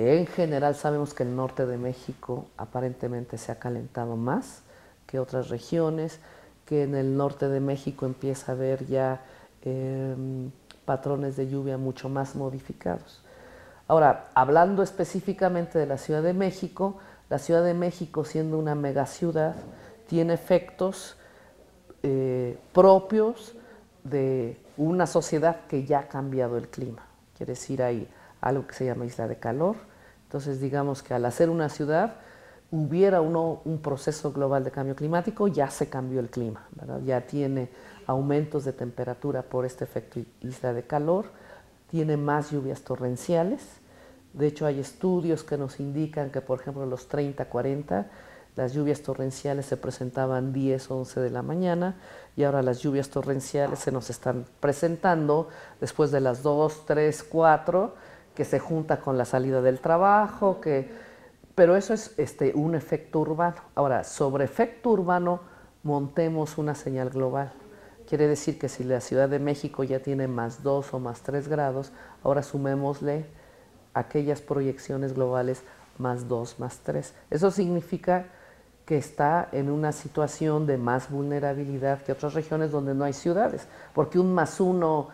En general sabemos que el norte de México aparentemente se ha calentado más que otras regiones, que en el norte de México empieza a haber ya patrones de lluvia mucho más modificados. Ahora, hablando específicamente de la Ciudad de México siendo una megaciudad, tiene efectos propios de una sociedad que ya ha cambiado el clima. Quiere decir, hay algo que se llama isla de calor. Entonces, digamos que al hacer una ciudad, hubiera un proceso global de cambio climático, ya se cambió el clima, ¿verdad? Ya tiene aumentos de temperatura por este efecto isla de calor, tiene más lluvias torrenciales. De hecho, hay estudios que nos indican que, por ejemplo, en los 30, 40, las lluvias torrenciales se presentaban 10 o 11 de la mañana y ahora las lluvias torrenciales se nos están presentando después de las 2, 3, 4, que se junta con la salida del trabajo, pero eso es un efecto urbano. Ahora, sobre efecto urbano montemos una señal global. Quiere decir que si la Ciudad de México ya tiene más 2 o más 3 grados, ahora sumémosle aquellas proyecciones globales más 2, más 3. Eso significa que está en una situación de más vulnerabilidad que otras regiones donde no hay ciudades, porque un más 1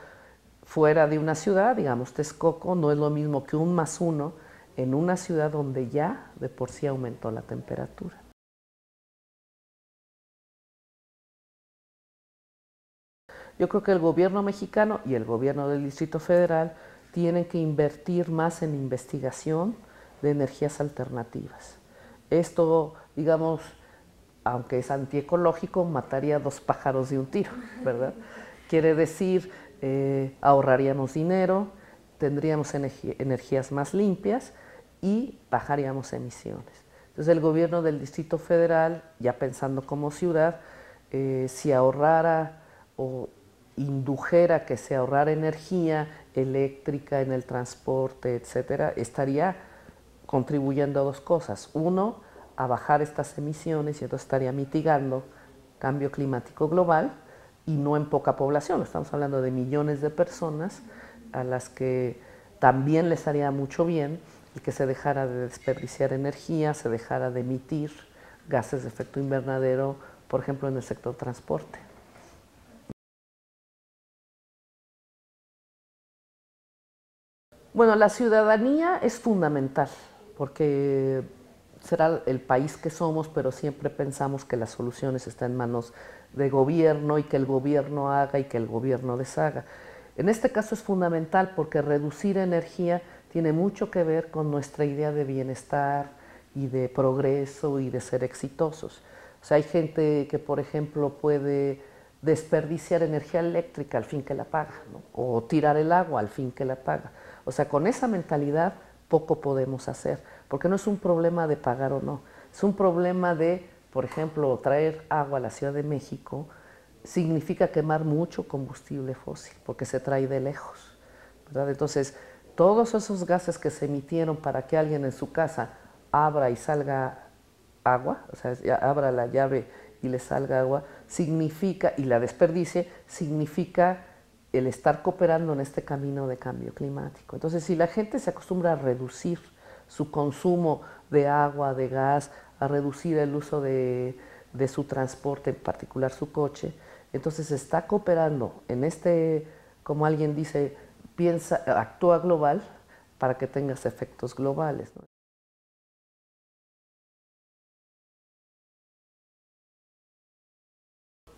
fuera de una ciudad, digamos Texcoco, no es lo mismo que un más 1 en una ciudad donde ya de por sí aumentó la temperatura. Yo creo que el gobierno mexicano y el gobierno del Distrito Federal tienen que invertir más en investigación de energías alternativas. Esto, digamos, aunque es antiecológico, mataría 2 pájaros de un tiro, ¿verdad? Quiere decir, ahorraríamos dinero, tendríamos energías más limpias y bajaríamos emisiones. Entonces el gobierno del Distrito Federal, ya pensando como ciudad, si ahorrara o indujera que se ahorrara energía eléctrica en el transporte, etcétera, estaría contribuyendo a 2 cosas. Uno, a bajar estas emisiones y entonces estaría mitigando cambio climático global y no en poca población. Estamos hablando de millones de personas a las que también les haría mucho bien el que se dejara de desperdiciar energía, se dejara de emitir gases de efecto invernadero, por ejemplo, en el sector transporte. Bueno, la ciudadanía es fundamental porque será el país que somos, pero siempre pensamos que las soluciones están en manos de gobierno y que el gobierno haga y que el gobierno deshaga. En este caso es fundamental porque reducir energía tiene mucho que ver con nuestra idea de bienestar y de progreso y de ser exitosos. O sea, hay gente que, por ejemplo, puede desperdiciar energía eléctrica al fin que la paga, ¿no? O tirar el agua al fin que la paga. O sea, con esa mentalidad poco podemos hacer, porque no es un problema de pagar o no, es un problema de, por ejemplo, traer agua a la Ciudad de México significa quemar mucho combustible fósil, porque se trae de lejos, ¿verdad? Entonces, todos esos gases que se emitieron para que alguien en su casa abra y salga agua, o sea, abra la llave y le salga agua, significa, y la desperdicie, significa el estar cooperando en este camino de cambio climático. Entonces, si la gente se acostumbra a reducir su consumo de agua, de gas, a reducir el uso de su transporte, en particular su coche, entonces está cooperando en como alguien dice, actúa global para que tengas efectos globales, ¿no?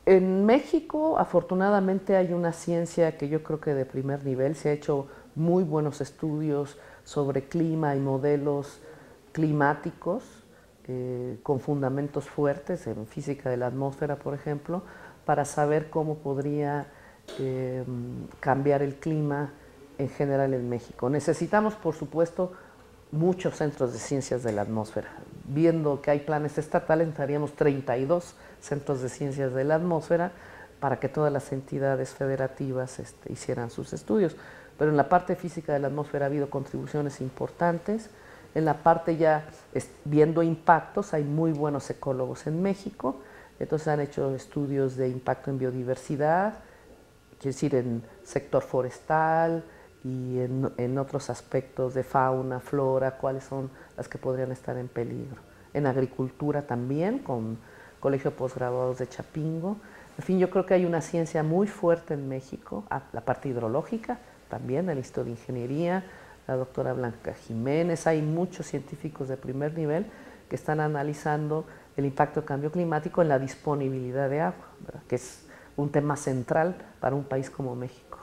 En México, afortunadamente, hay una ciencia que yo creo que de primer nivel. Se ha hecho muy buenos estudios sobre clima y modelos climáticos con fundamentos fuertes en física de la atmósfera, por ejemplo, para saber cómo podría cambiar el clima en general en México. Necesitamos, por supuesto, muchos centros de ciencias de la atmósfera. Viendo que hay planes estatales, necesitaríamos 32 centros de ciencias de la atmósfera para que todas las entidades federativas hicieran sus estudios. Pero en la parte física de la atmósfera ha habido contribuciones importantes. En la parte ya viendo impactos, hay muy buenos ecólogos en México. Entonces han hecho estudios de impacto en biodiversidad, quiere decir en sector forestal, y en otros aspectos de fauna, flora, cuáles son las que podrían estar en peligro. En agricultura también, con Colegio de Postgraduados de Chapingo. En fin, yo creo que hay una ciencia muy fuerte en México, la parte hidrológica también, el Instituto de Ingeniería, la doctora Blanca Jiménez, hay muchos científicos de primer nivel que están analizando el impacto del cambio climático en la disponibilidad de agua, ¿verdad? Que es un tema central para un país como México.